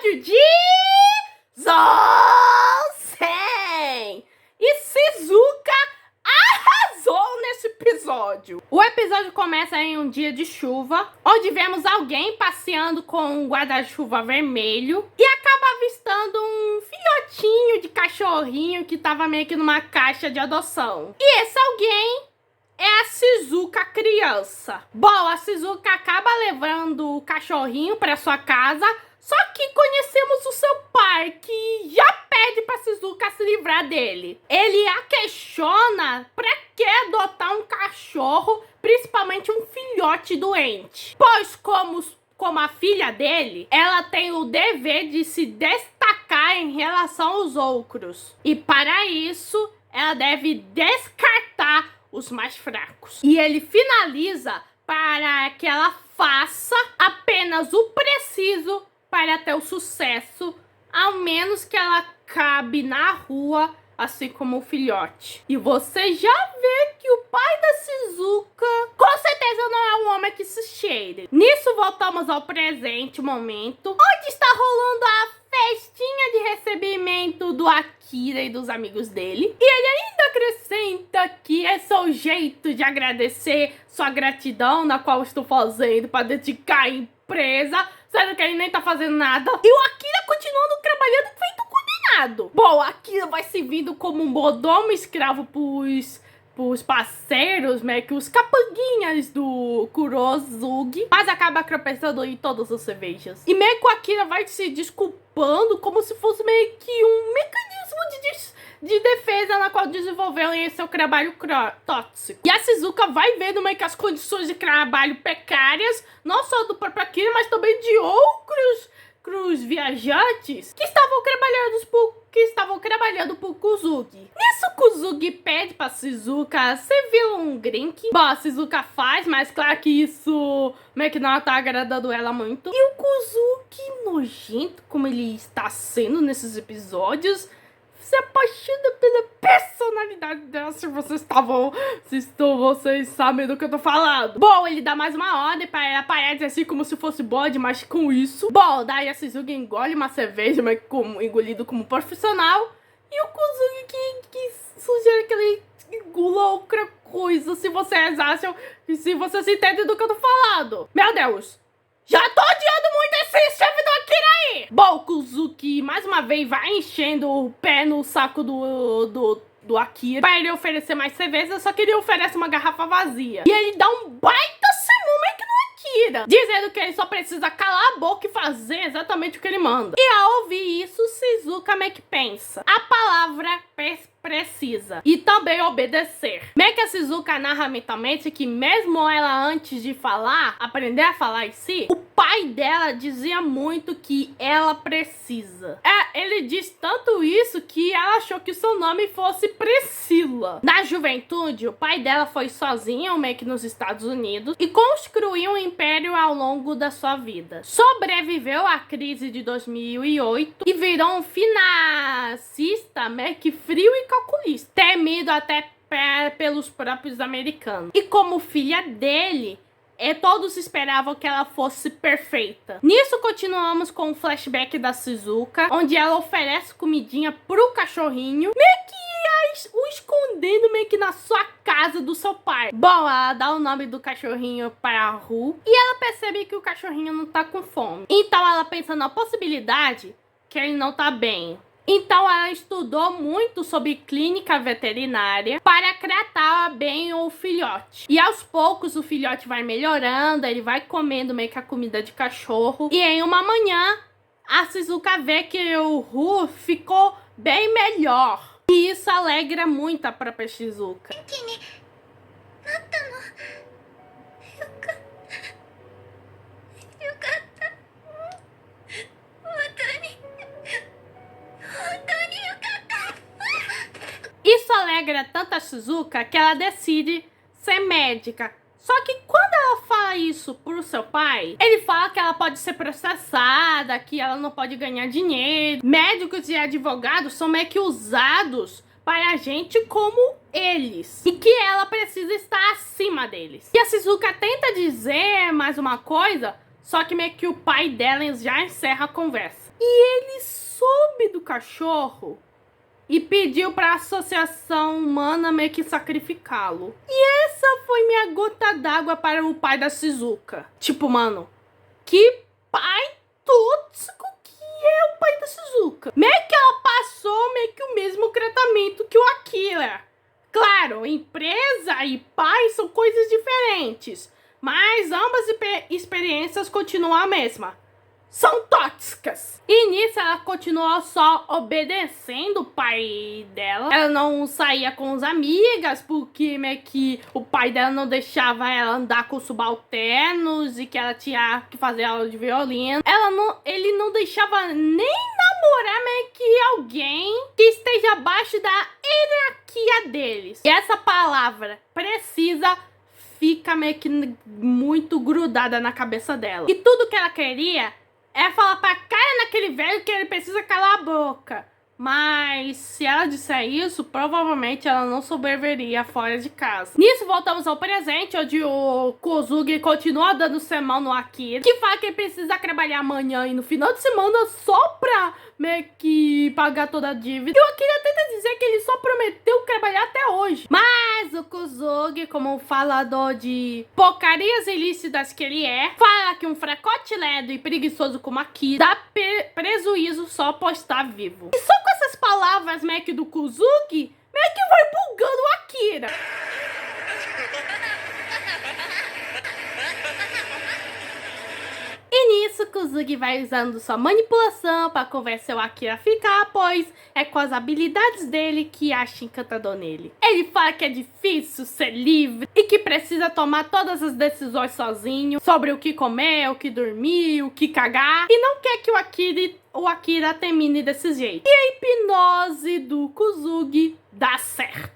episódio de Zosen! E Shizuka arrasou nesse episódio. O episódio começa em um dia de chuva, onde vemos alguém passeando com um guarda-chuva vermelho e acaba avistando um filhotinho de cachorrinho que tava meio que numa caixa de adoção. E esse alguém é a Shizuka criança. Bom, a Shizuka acaba levando o cachorrinho para sua casa, só que conhecemos o seu pai, que já pede para Shizuka se livrar dele. Ele a questiona para que adotar um cachorro, principalmente um filhote doente. Pois como a filha dele, ela tem o dever de se destacar em relação aos outros. E para isso, ela deve descartar os mais fracos. E ele finaliza para que ela faça apenas o preciso para ter o sucesso, ao menos que ela cabe na rua, assim como o filhote. E você já vê que o pai da Shizuka com certeza não é um homem que se cheire. Nisso voltamos ao presente momento, onde está rolando a festinha de recebimento do Akira e dos amigos dele. E ele ainda acrescenta que esse é o jeito de agradecer sua gratidão, na qual estou fazendo para dedicar a empresa, sendo que ele nem tá fazendo nada. E o Akira continuando trabalhando feito condenado. Bom, o Akira vai servindo como um mordomo escravo pros parceiros, meio que os capanguinhas do Kurozugi, mas acaba tropeçando em todas as cervejas. E meio que o Akira vai se desculpando como se fosse meio que um mecanismo de defesa na qual desenvolveu em seu trabalho tóxico. E a Shizuka vai vendo meio que as condições de trabalho precárias, não só do próprio Akira, mas também de outros viajantes que estavam trabalhando por Kuzugi. Nisso, Kuzugi pede pra Shizuka servir um drink. Bom, a Shizuka faz, mas claro que isso meio que não tá agradando ela muito. E o Kuzugi, nojento como ele está sendo nesses episódios, se apaixona pela personalidade dela. Vocês sabem do que eu tô falando. Bom, ele dá mais uma ordem pra ela parar de assim como se fosse bode, mas com isso. Bom, daí a Shizuka engole uma cerveja, mas engolido como profissional. E o Kuzugi que sugere que ele engula outra coisa, se vocês acham, se vocês entendem do que eu tô falando. Meu Deus, já tô odiando muito esse chefe do Akira aí! Bom, o Kuzuki mais uma vez vai enchendo o pé no saco do Akira pra ele oferecer mais cerveja, só que ele oferece uma garrafa vazia. E ele dá um baita sermão meio que no Akira, dizendo que ele só precisa calar a boca e fazer exatamente o que ele manda. E ao ouvir isso, Shizuka meio que pensa: a palavra precisa e também obedecer. Meio que a Shizuka narra mentalmente que mesmo ela antes de falar, aprender a falar em si, o pai dela dizia muito que ela precisa. Ele diz tanto isso que ela achou que o seu nome fosse Priscila. Na juventude, o pai dela foi sozinho, meio que nos Estados Unidos, e construiu um império ao longo da sua vida. Sobreviveu à crise de 2008 e virou um financista meio que frio e calculista, temido até pelos próprios americanos. E como filha dele, todos esperavam que ela fosse perfeita. Nisso, continuamos com o flashback da Shizuka, onde ela oferece comidinha pro cachorrinho, meio que o escondendo meio que na sua casa do seu pai. Bom, ela dá o nome do cachorrinho para Ru e ela percebe que o cachorrinho não tá com fome. Então ela pensa na possibilidade que ele não tá bem. Então ela estudou muito sobre clínica veterinária para tratar bem o filhote. E aos poucos o filhote vai melhorando, ele vai comendo meio que a comida de cachorro. E em uma manhã a Shizuka vê que o Ru ficou bem melhor. E isso alegra muito a própria Shizuka. Isso alegra tanto a Shizuka que ela decide ser médica. Só que quando ela fala isso pro seu pai, ele fala que ela pode ser processada, que ela não pode ganhar dinheiro. Médicos e advogados são meio que usados para gente como eles. E que ela precisa estar acima deles. E a Shizuka tenta dizer mais uma coisa, só que meio que o pai dela já encerra a conversa. E ele soube do cachorro e pediu para a associação humana meio que sacrificá-lo. E essa foi minha gota d'água para o pai da Shizuka. Tipo, mano, que pai tóxico que é o pai da Shizuka. Meio que ela passou meio que o mesmo tratamento que o Akira. Claro, empresa e pai são coisas diferentes, mas ambas experiências continuam a mesma. São tóxicas. E nisso ela continuou só obedecendo o pai dela. Ela não saía com as amigas porque meio que o pai dela não deixava ela andar com subalternos e que ela tinha que fazer aula de violino. Ele não deixava nem namorar meio que alguém que esteja abaixo da hierarquia deles. E essa palavra precisa fica meio que muito grudada na cabeça dela. E tudo que ela queria é falar pra cara naquele velho que ele precisa calar a boca. Mas se ela disser isso, provavelmente ela não sobreviveria fora de casa. Nisso voltamos ao presente, onde o Kozugi continua dando sermão no Akira, que fala que ele precisa trabalhar amanhã e no final de semana só pra meio que pagar toda a dívida. E o Akira tenta dizer que ele só prometeu trabalhar até hoje. Mas o Kozugi, como um falador de porcarias ilícitas que ele é, fala que um fracote ledo e preguiçoso como Akira dá prejuízo só por estar vivo. E só com essas palavras meio que do Kozugi, meio que vai bugando o Akira. E nisso, Kozugi vai usando sua manipulação para convencer o Akira a ficar, pois é com as habilidades dele que acha encantador nele. Ele fala que é difícil ser livre e que precisa tomar todas as decisões sozinho sobre o que comer, o que dormir, o que cagar, e não quer que o Akira termine desse jeito. E a hipnose do Kozugi dá certo.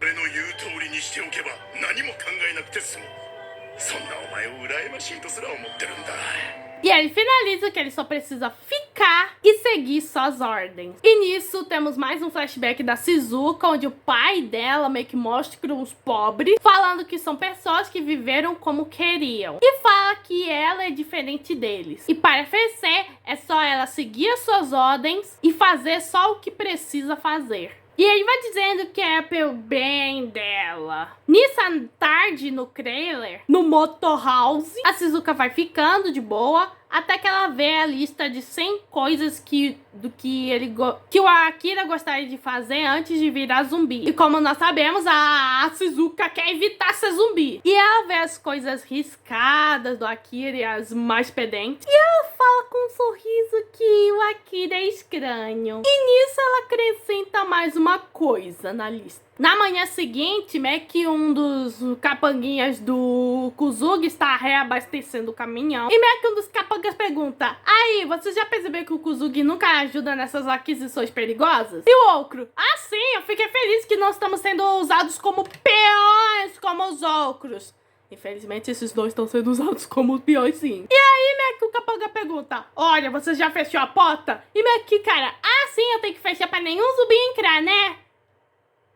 E ele finaliza que ele só precisa ficar e seguir suas ordens. E nisso temos mais um flashback da Shizuka, onde o pai dela meio que mostra os pobres, falando que são pessoas que viveram como queriam. E fala que ela é diferente deles. E para oferecer, é só ela seguir as suas ordens e fazer só o que precisa fazer. E ele vai dizendo que é pelo bem dela. Nisso, à tarde, no trailer, no Motorhouse, a Shizuka vai ficando de boa, até que ela vê a lista de 100 coisas que o Akira gostaria de fazer antes de virar zumbi. E como nós sabemos, a Shizuka quer evitar ser zumbi. E ela vê as coisas riscadas do Akira e as mais pedentes. E ela fala com um sorriso que o Akira é estranho. E nisso ela acrescenta mais uma coisa na lista. Na manhã seguinte, meio que um dos capanguinhas do Kozugi está reabastecendo o caminhão. E meio que um dos capangas pergunta: aí, você já percebeu que o Kozugi nunca ajuda nessas aquisições perigosas? E o outro: ah, sim, eu fiquei feliz que não estamos sendo usados como peões como os outros. Infelizmente, esses dois estão sendo usados como peões, sim. E aí, meio que o capanga pergunta: olha, você já fechou a porta? E meio que, cara, ah, sim, eu tenho que fechar pra nenhum zumbi entrar, né?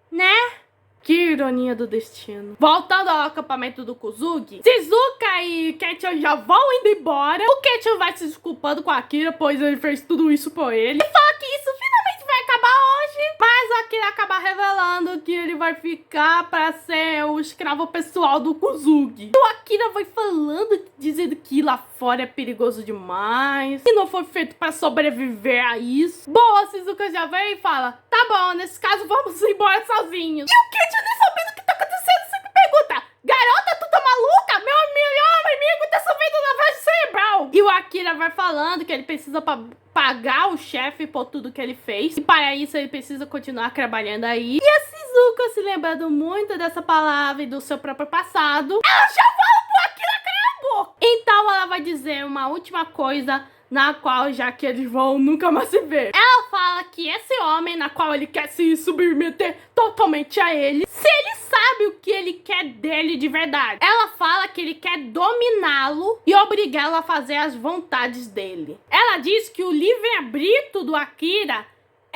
Né? Que ironia do destino. Voltando ao acampamento do Kozugi, Shizuka e Ketchum já vão indo embora. O Ketchum vai se desculpando com a Akira, pois ele fez tudo isso por ele. E fala que isso finalmente vai acabar hoje. Mas a Akira acaba revelando que ele vai ficar pra ser o escravo pessoal do Kozugi. E o Akira vai falando, dizendo que lá fora é perigoso demais, que não foi feito pra sobreviver a isso. Bom, a Shizuka já vem e fala: tá bom, nesse caso vamos embora sozinhos. E o Ketchum, nem sabendo o que tá acontecendo, sempre pergunta: garota, tu tá maluca? Meu melhor amigo tá sofrendo lavagem cerebral. E o Akira vai falando que ele precisa pagar o chefe por tudo que ele fez. E para isso ele precisa continuar trabalhando aí. E a Shizuka, se lembrando muito dessa palavra e do seu próprio passado, ela já fala pro Akira calar a boca. Então ela vai dizer uma última coisa, na qual já que eles vão nunca mais se ver. Ela fala que esse homem, na qual ele quer se submeter totalmente a ele, se ele sabe o que ele quer dele de verdade. Ela fala que ele quer dominá-lo e obrigá-lo a fazer as vontades dele. Ela diz que o livre-arbítrio do Akira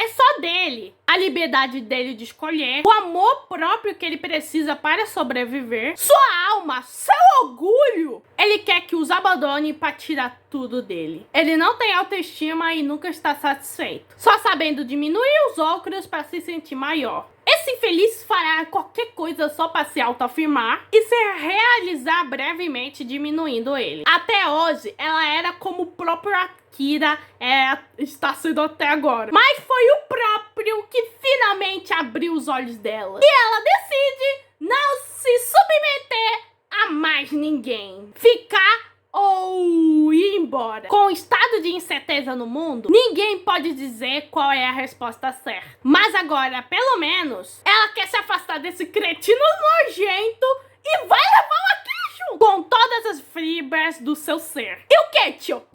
é só dele. A liberdade dele de escolher, o amor próprio que ele precisa para sobreviver, sua alma, seu orgulho. Ele quer que os abandone para tirar tudo dele. Ele não tem autoestima e nunca está satisfeito, só sabendo diminuir os outros para se sentir maior. Esse infeliz fará qualquer coisa só para se autoafirmar e se realizar brevemente, diminuindo ele. Até hoje, ela era como o próprio Akira está sendo até agora. Mas foi o próprio que finalmente abriu os olhos dela. E ela decide não se submeter a mais ninguém. Ficar ou ir embora. Com o estado de incerteza no mundo, ninguém pode dizer qual é a resposta certa. Mas agora, pelo menos, ela quer se afastar desse cretino nojento e vai levar o Akira junto, com todas as fibras do seu ser. E o que, tio?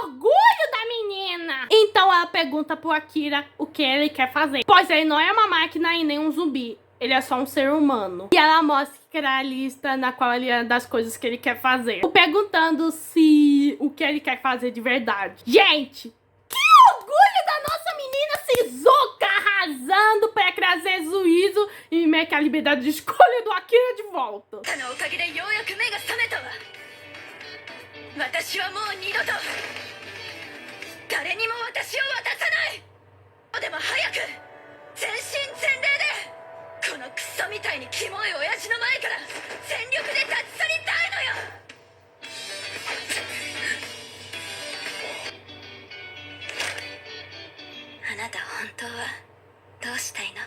Orgulho da menina! Então ela pergunta pro Akira o que ele quer fazer, pois ele não é uma máquina e nem um zumbi. Ele é só um ser humano. E ela mostra a lista na qual ele é das coisas que ele quer fazer, perguntando se o que ele quer fazer de verdade. Gente, que orgulho da nossa menina Shizuka, arrasando pra trazer juízo e meio que a liberdade de escolha do Akira de volta.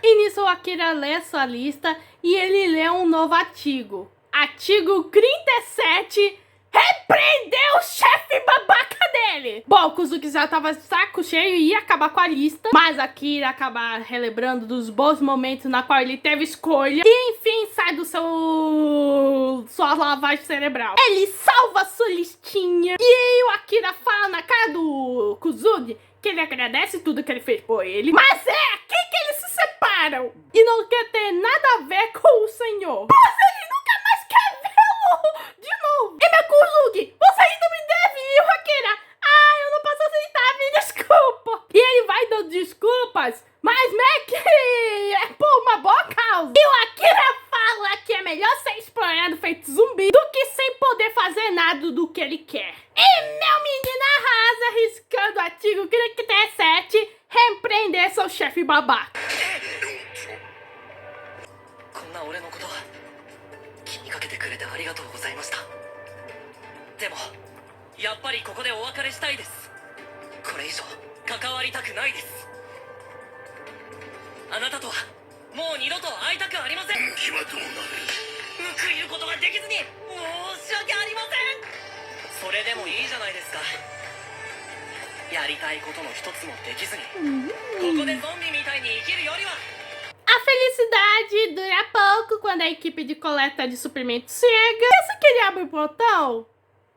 E nisso o Akira lê sua lista e ele lê um novo artigo. Artigo 37, repreendeu o chefe babaca dele. Bom, o Kuzuki já tava saco cheio e ia acabar com a lista, mas Akira acaba relembrando dos bons momentos na qual ele teve escolha e enfim sai do sua lavagem cerebral. Ele salva sua listinha e aí o Akira fala na cara do Kuzuki que ele agradece tudo que ele fez por ele, mas é aqui que eles se separam e não quer ter nada a ver com o senhor. Mas ele nunca mais quer vê-lo de novo. E meu Kuzuki, você ainda me deve, e o Akira, eu não posso aceitar, me desculpa. E ele vai dando desculpas, mas Mac é por uma boa causa. E o Akira fala que é melhor ser explorado feito zumbi do que sem poder fazer nada do que ele quer. E meu menino arrasa, riscando o artigo 37, repreender seu chefe babaca. A felicidade dura pouco quando a equipe de coleta de suprimentos chega. Pensa que ele abre o portão?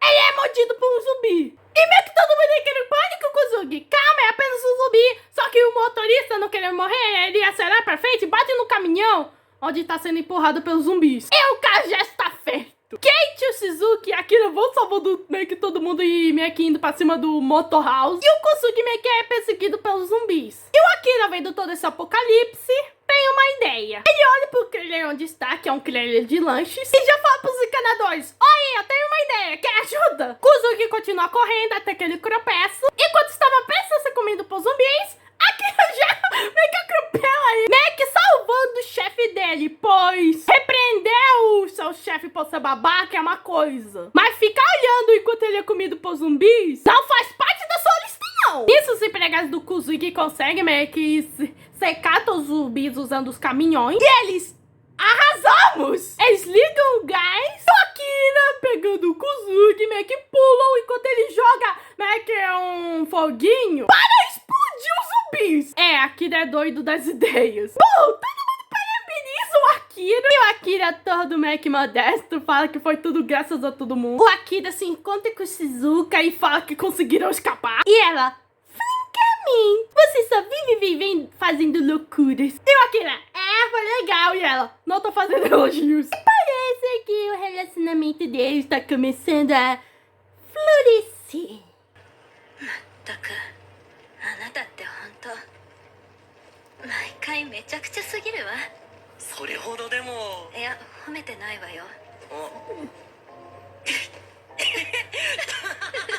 Ele é mordido por um zumbi. E meio que todo mundo entra em pânico com o Kuzuki. Calma, é apenas um zumbi. Só que o motorista não querendo morrer, ele acelera pra frente e bate no caminhão onde tá sendo empurrado pelos zumbis. E o caso já está feito. Kate, o Shizuki e a Akira vão salvando meio que todo mundo e meio que indo pra cima do Motor House. E o Kuzuki meio que é perseguido pelos zumbis. E o Akira, vendo todo esse apocalipse, tem uma ideia. Ele olha pro trailer onde está, que é um trailer de lanches, e já fala pros encanadores: oi, eu tenho uma ideia, quer ajuda? Kuzuki continua correndo até que ele tropeça. E quando estava prestes a ser comido por zumbis, Akira já meio que atropela ele, meio que salvando o chefe dele, pois repreender o seu chefe por ser babaca é uma coisa, mas ficar olhando enquanto ele é comido por zumbis não faz parte da sua lista, não. Isso os empregados do Kuzuki conseguem meio que secar todos os zumbis usando os caminhões e eles arrasamos! Eles ligam o gás, o Akira pegando o Kuzuki meio que pulam enquanto ele joga meio que um foguinho para explodir os zumbis. Akira é doido das ideias. Bom, todo mundo parabeniza o Akira. E o Akira, todo meio que modesto, fala que foi tudo graças a todo mundo. O Akira se encontra com Shizuka e fala que conseguiram escapar. E ela: francamente, você só vive vivendo fazendo loucuras. E o Akira: foi legal. E ela: não tô fazendo elogios. Parece que o relacionamento deles tá começando a florescer. めちゃくちゃすぎるわ。それほどでも。いや、褒めてないわよ。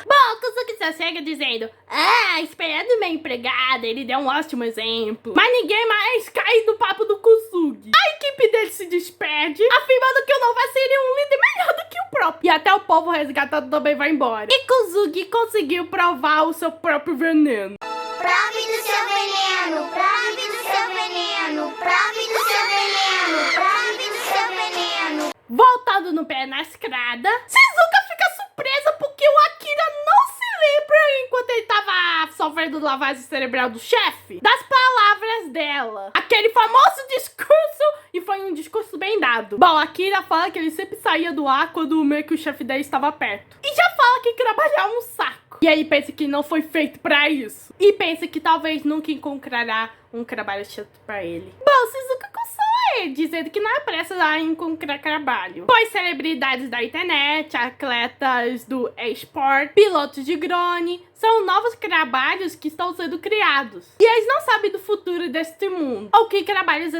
Bom, Kuzuki só chega dizendo: ah, esperando minha empregada, ele deu um ótimo exemplo. Mas ninguém mais cai no papo do Kuzuki. A equipe dele se despede, afirmando que o Nova seria um líder melhor do que o próprio. E até o povo resgatado também vai embora. E Kuzuki conseguiu provar o seu próprio veneno. Prove do seu veneno, prove do seu veneno, prove do seu veneno, prove do seu veneno. Voltando no pé na estrada, Shizuka fica surpresa porque o Akira não se lembra, enquanto ele tava sofrendo lavagem cerebral do chefe, das palavras dela. Aquele famoso discurso, e foi um discurso bem dado. Bom, Akira fala que ele sempre saía do ar quando meio que o chefe dele estava perto. E já fala que trabalhar é um saco. E aí pensa que não foi feito pra isso. E pensa que talvez nunca encontrará um trabalho chato pra ele. Bom, Shizuka consola ele, dizendo que não há pressa a encontrar trabalho, pois celebridades da internet, atletas do eSport, pilotos de drone, são novos trabalhos que estão sendo criados. E eles não sabem do futuro deste mundo, ou que trabalhos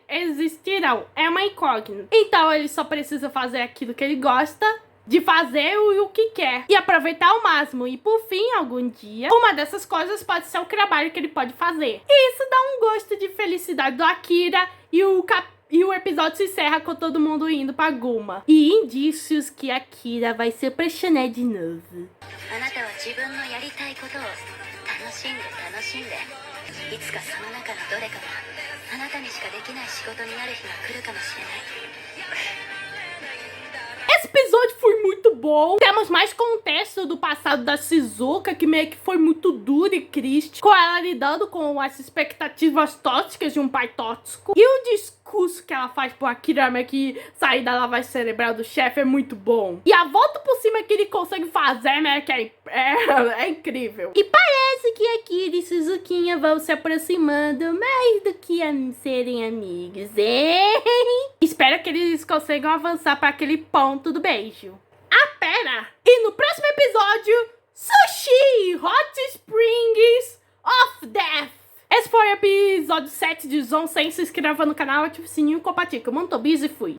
existirão, é uma incógnita. Então ele só precisa fazer aquilo que ele gosta de fazer o que quer e aproveitar ao máximo. E por fim, algum dia, uma dessas coisas pode ser o trabalho que ele pode fazer. E isso dá um gosto de felicidade do Akira, e o episódio se encerra com todo mundo indo pra Guma. E indícios que Akira vai se apaixonar de novo. あなたは自分のやりたいことを楽しんで楽しんで、いつかその中のどれかがあなたにしかできない仕事になる日が来るかもしれない。 Esse episódio foi muito bom. Temos mais contexto do passado da Shizuka, que meio que foi muito duro e triste, com ela lidando com as expectativas tóxicas de um pai tóxico. E o discurso que ela faz pro Akira meio que sair da lavagem cerebral do chefe é muito bom. E a volta por cima que ele consegue fazer, né, que é incrível. E parece que Akira e Shizukinha vão se aproximando mais do que serem amigos, hein? Espero que eles consigam avançar para aquele ponto do beijo. Ah, pera! E no próximo episódio, Sushi Hot Springs of Death. Esse foi o episódio 7 de Zon 100. Se inscreva no canal, ative o sininho e compartilhe. Eu monto bis e fui.